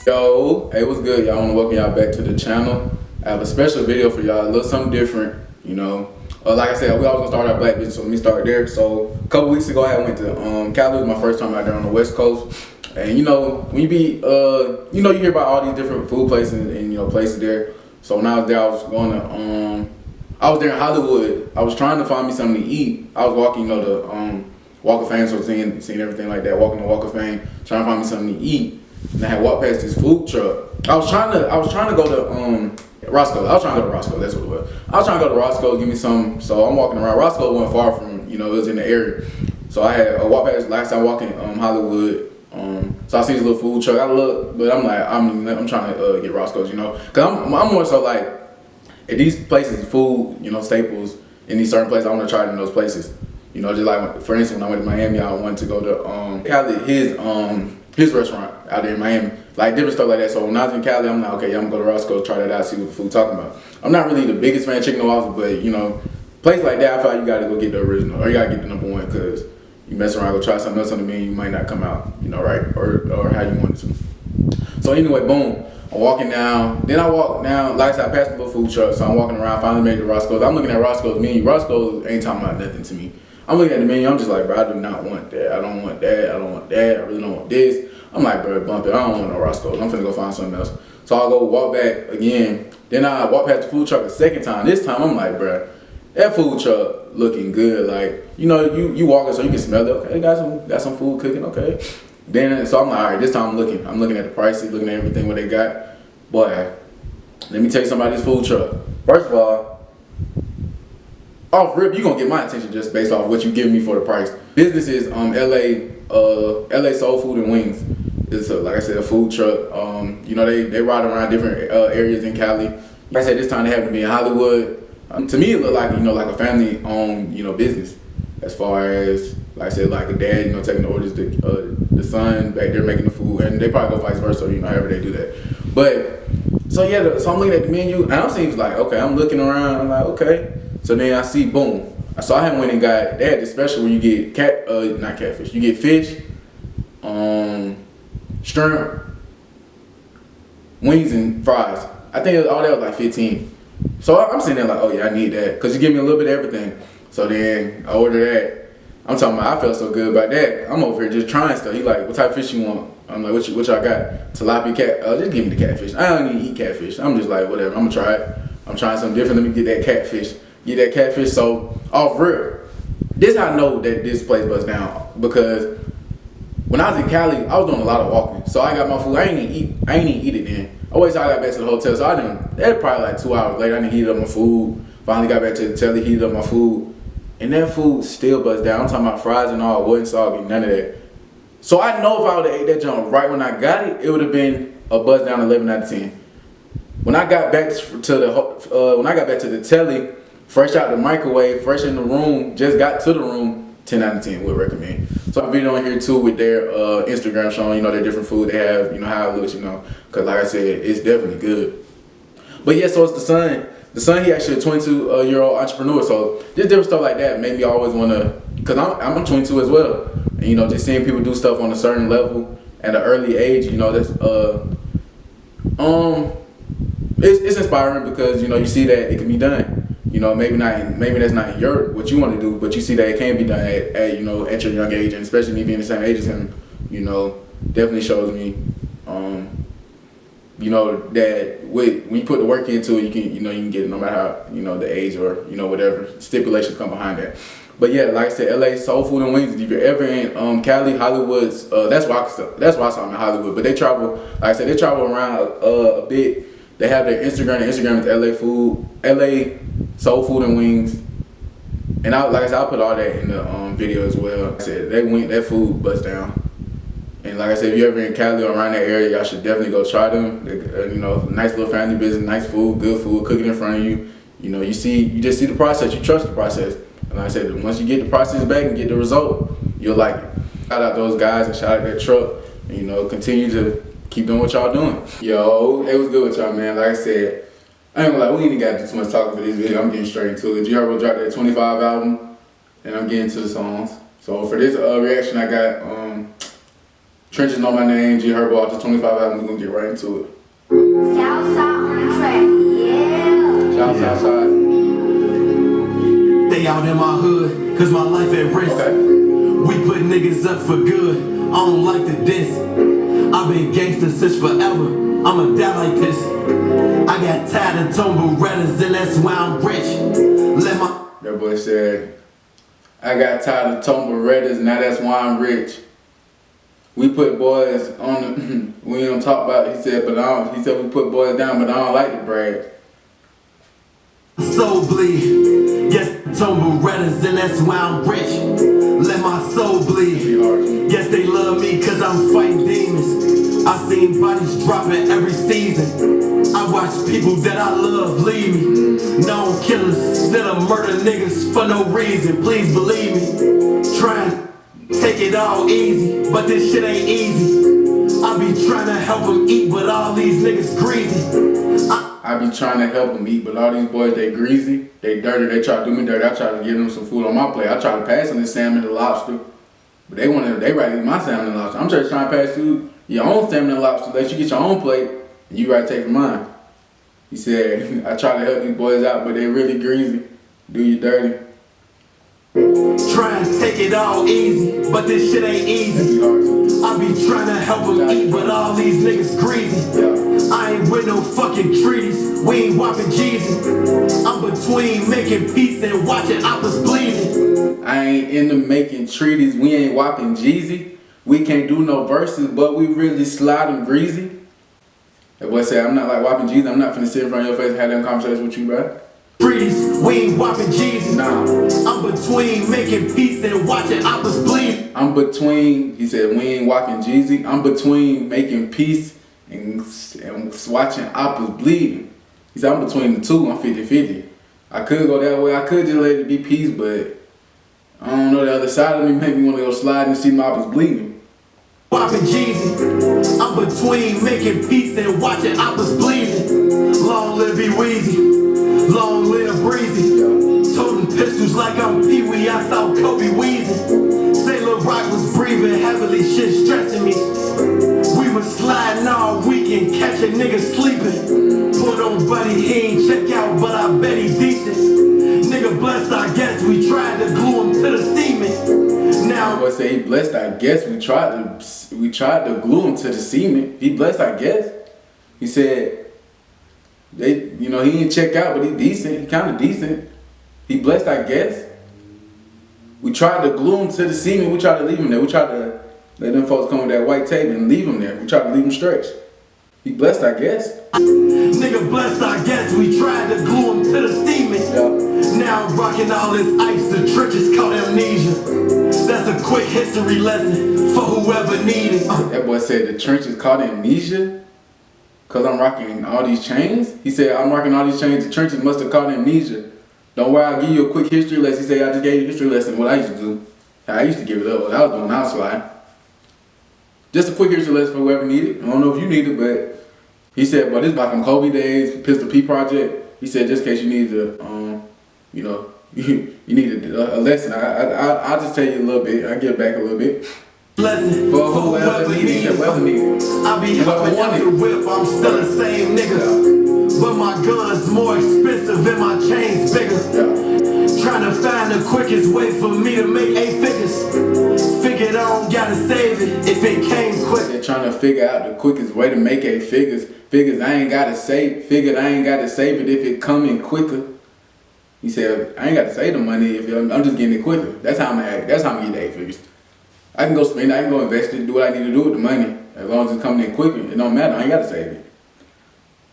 Yo, hey, what's good? Y'all want to welcome y'all back to the channel. I have a special video for y'all, a little something different, you know. Like I said, we always gonna start our black business, so let me start there. So a couple weeks ago, I went to Cali. It was my first time out there on the West Coast, and you know, when you be, you hear about all these different food places and places there. So when I was there, I was going to, I was there in Hollywood. I was trying to find me something to eat. I was walking, the Walk of Fame, so seeing everything like that, walking the Walk of Fame, trying to find me something to eat. And I had walked past this food truck. I was trying to go to Roscoe. I was trying to go to Roscoe. That's what it was. I was trying to go to Roscoe, give me some. So I'm walking around. Roscoe wasn't far from, it was in the area. So I had walked past last time walking Hollywood. So I see this little food truck. I look, but I'm like, I'm trying to get Roscoe's, cause I'm more so like at these places, food, staples in these certain places. I want to try it in those places. Just like for instance, when I went to Miami, I wanted to go to Cali, his restaurant out there in Miami, like different stuff like that. So when I was in Cali, I'm like, okay, I'm gonna go to Roscoe, try that out, see what the food talking about. I'm not really the biggest fan of chicken and waffles, but place like that, I feel like you gotta go get the original, or you gotta get the number one, cause you mess around, go try something else on the menu, you might not come out, right, or how you want it to. So anyway, boom, I'm walking down. Then I walk down, like I said, I passed the little food truck, so I'm walking around. Finally made it to Roscoe's. I'm looking at Roscoe's menu. Roscoe's ain't talking about nothing to me. I'm looking at the menu. I'm just like, bro, I do not want that. I don't want that. I don't want that. I really don't want this. I'm like, bro, bump it. I don't want no Roscoe's. I'm finna go find something else. So I'll go walk back again. Then I walk past the food truck a second time. This time I'm like, bro, that food truck looking good. Like, you walking so you can smell it. Okay, got some food cooking. Okay. Then so I'm like, all right, this time I'm looking at the prices, looking at everything what they got. Boy, let me tell you something about this food truck. First of all, off rip, you gonna get my attention just based off what you give me for the price. Business is LA Soul Food and Wings. It's like I said, a food truck. They ride around different areas in Cali. Like I said, this time they happen to be in Hollywood. To me, it looked like like a family-owned business. As far as like I said, like a dad taking the orders, the son back there making the food, and they probably go vice versa, however they do that. But so yeah, so I'm looking at the menu, and I'm seeing like, okay, I'm looking around, I'm like, okay. So then I see, boom. So I had went and got, they had this special where you get not catfish, you get fish, shrimp, wings, and fries. I think all that was like 15. So I'm sitting there like, oh yeah, I need that, because you give me a little bit of everything. So then I order that. I'm talking about, I felt so good about that. I'm over here just trying stuff. He like, what type of fish you want? I'm like, what y'all got? Tilapia cat, just give me the catfish. I don't even eat catfish. I'm just like, whatever, I'm gonna try it. I'm trying something different, let me get that catfish. Get that catfish. So off rip, this how I know that this place busts down, because when I was in Cali, I was doing a lot of walking. So I got my food. I ain't even eat it then. I waited till I got back to the hotel. So I didn't. That probably like 2 hours later. I didn't heat up my food. Finally got back to the telly, heated up my food, and that food still busts down. I'm talking about fries and all, wasn't soggy, none of that. So I know if I would have ate that junk right when I got it, it would have been a buzz down 11 out of 10. When I got back to the telly, fresh out the microwave, fresh in the room, just got to the room, 10 out of 10 would recommend. So I have a video on here too with their Instagram showing, their different food they have, how it looks, because like I said, it's definitely good. But yeah, so it's the son. The son, he actually a 22-year-old entrepreneur. So just different stuff like that made me always want to, because I'm 22 as well. And just seeing people do stuff on a certain level at an early age, that's it's inspiring, because you see that it can be done. Maybe that's not what you want to do, but you see that it can be done at your young age, and especially me being the same age as him, definitely shows me that when you put the work into it, you can get it no matter how the age or whatever stipulations come behind that. But yeah, like I said, LA Soul Food and Wings. If you're ever in Cali, Hollywood's that's why I saw them in Hollywood. But they travel, like I said, they travel around a bit. They have their Instagram. The Instagram is LA Soul Food and Wings. And like I said, I'll put all that in the video as well. Like I said, that food busts down. And like I said, if you're ever in Cali or around that area, y'all should definitely go try them. Nice little family business, nice food, good food, cooking in front of you. You just see the process, you trust the process. And like I said, once you get the process back and get the result, you'll like it. Shout out those guys and shout out that truck. And continue to keep doing what y'all doing. Yo, it was good with y'all, man. Like I said, I ain't gonna lie, we ain't got to do too much talking for this video. I'm getting straight into it. Herbo dropped that 25 album, and I'm getting to the songs. So for this reaction, I got Trenches know my name, G Herbo off the 25 album. We're gonna get right into it. Southside on the track, yeah. Shout out Southside. They out in my hood, cause my life at risk. Okay. We put niggas up for good, I don't like the diss. I've been gangster since forever, I'ma die like this. I got tired of tone Berettas and that's why I'm rich. Let my... That boy said, I got tired of tone Berettas, now that's why I'm rich. We put boys on the, we don't talk about it, he said, but he said we put boys down, but I don't like to brag. soul bleed. Yes, tone Berettas and that's why I'm rich. Let my soul bleed. Yes, they love me cause I'm fighting demons. I seen bodies dropping every season. I watch people that I love leave me. Known killers that'll murder niggas for no reason. Please believe me. Trying to take it all easy, but this shit ain't easy. I be trying to help them eat, but all these niggas greasy. I be trying to help them eat, but all these boys, they greasy, they dirty, they try to do me dirty. I try to give them some food on my plate. I try to pass them the salmon and the lobster, but they rather eat my salmon and lobster. I'm just trying to pass you your own salmon and lobster, let you get your own plate, and you gotta take mine. He said, I try to help these boys out, but they really greasy, do you dirty. Try and take it all easy, but this shit ain't easy. I be trying to help them eat, but all these niggas greasy. I ain't with no fucking treaties, we ain't whopping Jeezy. I'm between making peace and watching oppas bleeding. I ain't into making treaties, we ain't whopping Jeezy. We can't do no verses, but we really slide them greasy. That boy said, I'm not like whopping Jeezy, I'm not finna sit in front of your face and have them conversations with you, bro. Treaties, we ain't whopping Jeezy. Nah. I'm between making peace and watching oppas bleed. I'm between, he said, we ain't whopping Jeezy. I'm between making peace and watching oppas bleeding. He said, I'm between the two, I'm 50-50. I could go that way, I could just let it be peace, but I don't know, the other side of me make me want to go slide and see my oppas bleeding. Whopping Jeezy. I'm between making peace and watching oppas bleeding. Long live be Weezy. Long live Breezy. Toting pistols like I'm Pee-wee, I saw Kobe wheezing. Sailor Rock was breathing heavily, shit stressing me. We was sliding all weekend, catch a nigga sleeping. Put on buddy, he ain't check out, but I bet he decent. Nigga blessed, I guess, we tried to glue him to the cement. Now, I say he blessed, I guess, we tried to glue him to the cement. He blessed, I guess. He said, he ain't check out, but he decent. He kind of decent. He blessed, I guess. We tried to glue him to the cement. We tried to leave him there. We tried to let them folks come with that white tape and leave him there. We tried to leave him stretched. He blessed, I guess. Nigga blessed, I guess. We tried to glue him to the cement. Yeah. Now I'm rocking all this ice. The trenches caught amnesia. That's a quick history lesson for whoever needed. That boy said the trenches caught amnesia. Cause I'm rocking all these chains? He said, I'm rocking all these chains, the trenches must have caught amnesia. Don't worry, I'll give you a quick history lesson. He said, I just gave you a history lesson, what I used to do. I used to give it up, what I was doing, I was flying. Just a quick history lesson for whoever needed. I don't know if you need it, but he said, but this is back from Kobe days, Pistol P Project. He said, just in case you need to, you needed a lesson. I'll just tell you a little bit, I'll give back a little bit. Lesson for whoever needed. I be hopping out the whip, I'm still the same nigga. But my gun's more expensive and my chain's bigger. Trying to find the quickest way for me to make 8 figures. Figured I don't gotta save it if it came quick. They're trying to figure out the quickest way to make 8 figures. Figured I ain't gotta save it if it coming quicker. He said, I ain't gotta save the money if I'm just getting it quicker. That's how I'm gonna act. That's how I'm gonna get the 8 figures. I can go spend it, I can go invest it, do what I need to do with the money. As long as it's coming in quicker, it don't matter, I ain't gotta save it.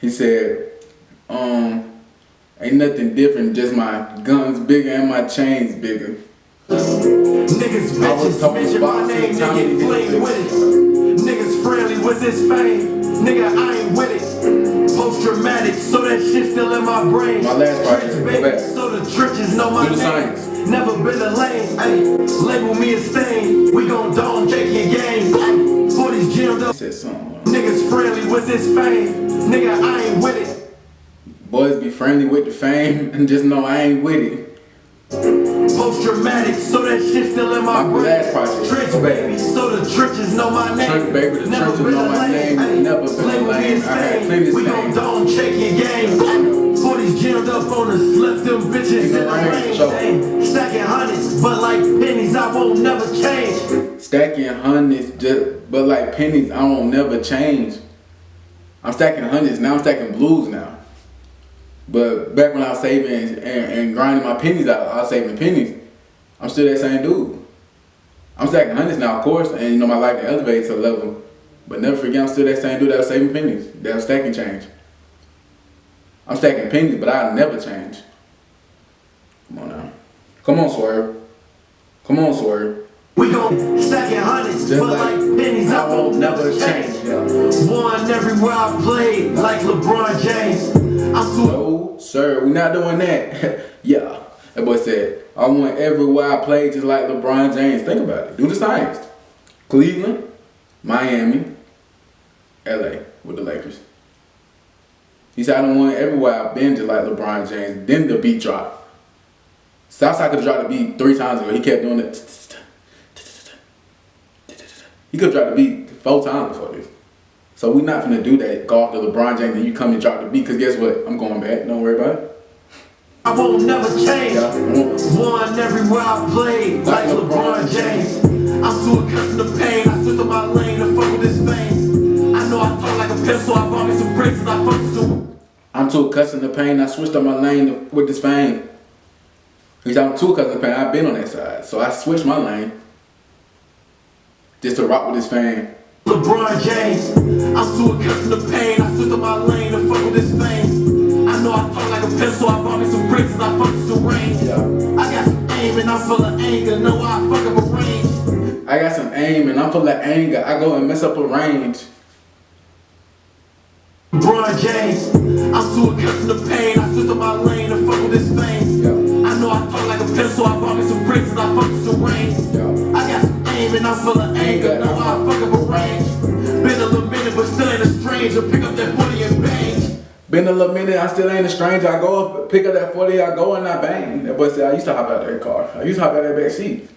He said, ain't nothing different, just my guns bigger and my chains bigger. Niggas bitches mention my name, nigga flame with it. Niggas friendly with this fame, nigga I ain't with it. Post-traumatic, so that shit still in my brain. My last part here, go back. So the trenches know my do the name. science. Never been a lame, ayy. Label me a stain. We gon' dog take your game. Ayy. 40s jammed up. Said something. Niggas friendly with this fame. Nigga, I ain't with it. Boys be friendly with the fame and just know I ain't with it. Post-traumatic, so that shit still in my brain. last project. Trench baby, so the trenches know my name. Trench baby, the trenches know my name. Never been a lane. I had plenty of We gon' things. dome check your game. 40s jammed up on us, left them bitches in the rain. Stacking hundreds, but like pennies, I won't never change. Stacking hundreds, but like pennies, I won't never change. I'm stacking hundreds, now I'm stacking blues now. But back when I was saving and grinding my pennies out, I was saving pennies. I'm still that same dude. I'm stacking hundreds now, of course, and you know my life elevates to a level. But never forget, I'm still that same dude that was saving pennies, that was stacking change. I'm stacking pennies, but I'll never change. Come on now. Come on, Swerve. Come on, Swerve. We gon' stacking hundreds, Just but like pennies, I won't never change. Won everywhere I played, like LeBron James. I'm too. No, sir, we not doing that. Yeah, that boy said, I won everywhere I played just like LeBron James. Think about it. Do the science. Cleveland, Miami, LA with the Lakers. He said, I done won everywhere I've been just like LeBron James. Then the beat dropped. Southside could have dropped the beat 3 times ago. He kept doing it. He could have dropped the beat 4 times before this. So we not finna do that. Go off to LeBron James and you come and drop the beat. Because guess what? I'm going back. Don't worry about it. I won't never change. Yeah. Won everywhere I played, like LeBron James. I'm too accustomed to pain. I switched to my lane to fuck with this fame. I know I talk like a pencil. I bought me some braces. I fucked with some. I'm too accustomed to pain. I switched up my lane with this fame. Because I'm too accustomed to pain. I've been on that side. So I switched my lane just to rock with this fame. LeBron James. I'm too accustomed to pain. I switched to my lane to fuck with this fame. I know I talk like a pencil. I bought me some braces. I fucked with some range. Yeah. I got some aim and I'm full of anger. Know I fuck up a range. I got some aim and I'm full of anger. I go and mess up a range. LeBron James. I'm too accustomed to pain. I switched to my lane to fuck with this fame. Yeah. I know I talk like a pencil. I bought me some braces. I fucked with some range. Yeah. I got some aim and I'm full of anger. Know I fuck up a range. Been a little minute but still ain't a stranger. Pick up that 40 and bang. Been a little minute, I still ain't a stranger. I go up, pick up that 40, I go and I bang. That boy said, I used to hop out of that car. I used to hop out of that back seat.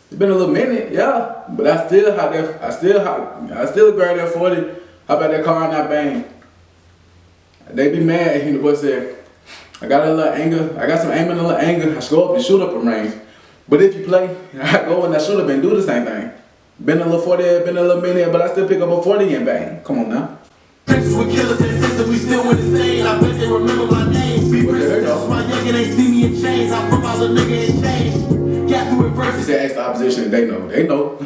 It's been a little minute, yeah. But I still hop that, I still grab that 40, hop out that car and I bang. They be mad, the boy said, I got a little anger, I got some aim and a little anger. I just go up and shoot up a range. But if you play, I go and I shoot up and do the same thing. Been a little 40, been a little minute, but I still pick up a 40 and bang. Come on now. Princes with killers and sisters, we still in the same. I bet they remember my name. Be Princes, my youngin' ain't see me in chains. I put my little nigga in chains. Got through He adversity. said, ask the opposition, they know. They know.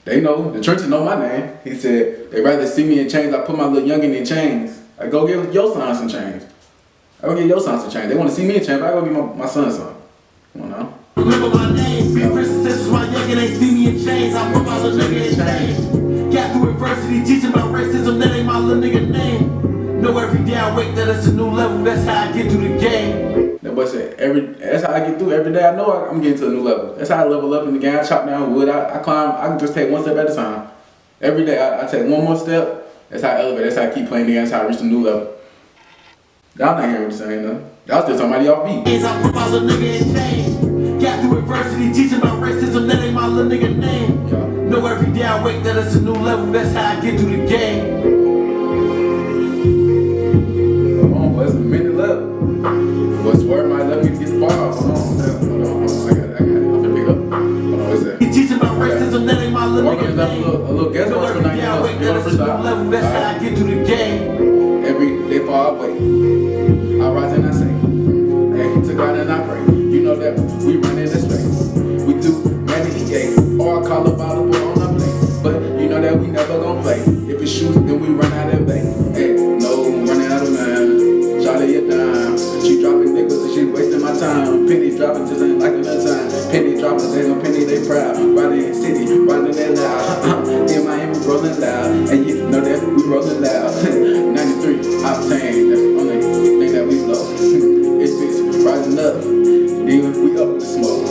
They know. The churches know my name. He said, they rather see me in chains. I put my little youngin' in chains. I go give your son some chains. I go give your son some chains. They want to see me in chains, but I go give my son some. Come on now. Remember my name. Be Princes, my youngin' ain't see me in chains. I put my little nigga in chains. Got through adversity, teaching about racism. That ain't my little nigga name. Know every day I wake that it's a new level. That's how I get through the game. That boy said, that's how I get through every day. I know I'm getting to a new level. That's how I level up in the game. I chop down wood. I climb. I can just take one step at a time. Every day I take one more step. That's how I elevate. That's how I keep playing the game. That's how I reach a new level. Y'all not hearing what I'm saying though. Y'all still somebody off beat. I put my little nigga in chains. Got through adversity, teaching about racism. That ain't my little nigga name. Yeah. Know every day I wake that it's a new level. That's how I get through the game. Come on, boy. It's a minute left. But Swerve might let me get far. Hold on. I got it. I'm finna pick up. Hold on, what's that? He teaching about racism. That ain't my little Walker nigga left name. a little guest Know box for every day I 90 wake that it's a new level. That's how I get through the game. Every day far away. I rise and I say, hey, to God and I pray. You know that we run in this space. We do many EA or call a bottle on a plate. But you know that we never gon' play. If it shoots, then we run out of bay. Hey, no, running out of line. Charlie, you're down. She dropping niggas and she wasting my time. Penny dropping just ain't like another time. Penny dropping, they gon' penny, they proud. Riding in the city, riding that loud. In Miami, rolling loud. And you know that we rolling loud. 93 octane, that's the only thing that we blow. It's rising up, even we up with the smoke.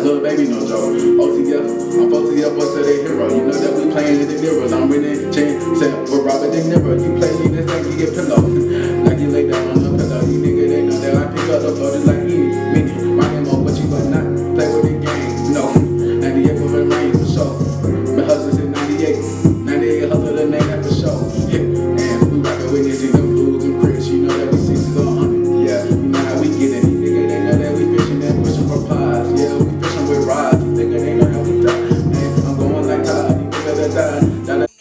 Little baby, no joke. OTF, I'm OTF, what's they hero? You know that we playing in the mirrors. I'm winning, chain, say, we're Robert De Niro. You play me this thing, you get pillow. Like you lay down on the pillow. You nigga, they know that I pick up the floor just like Minnie. My name on what you but not play with yeah.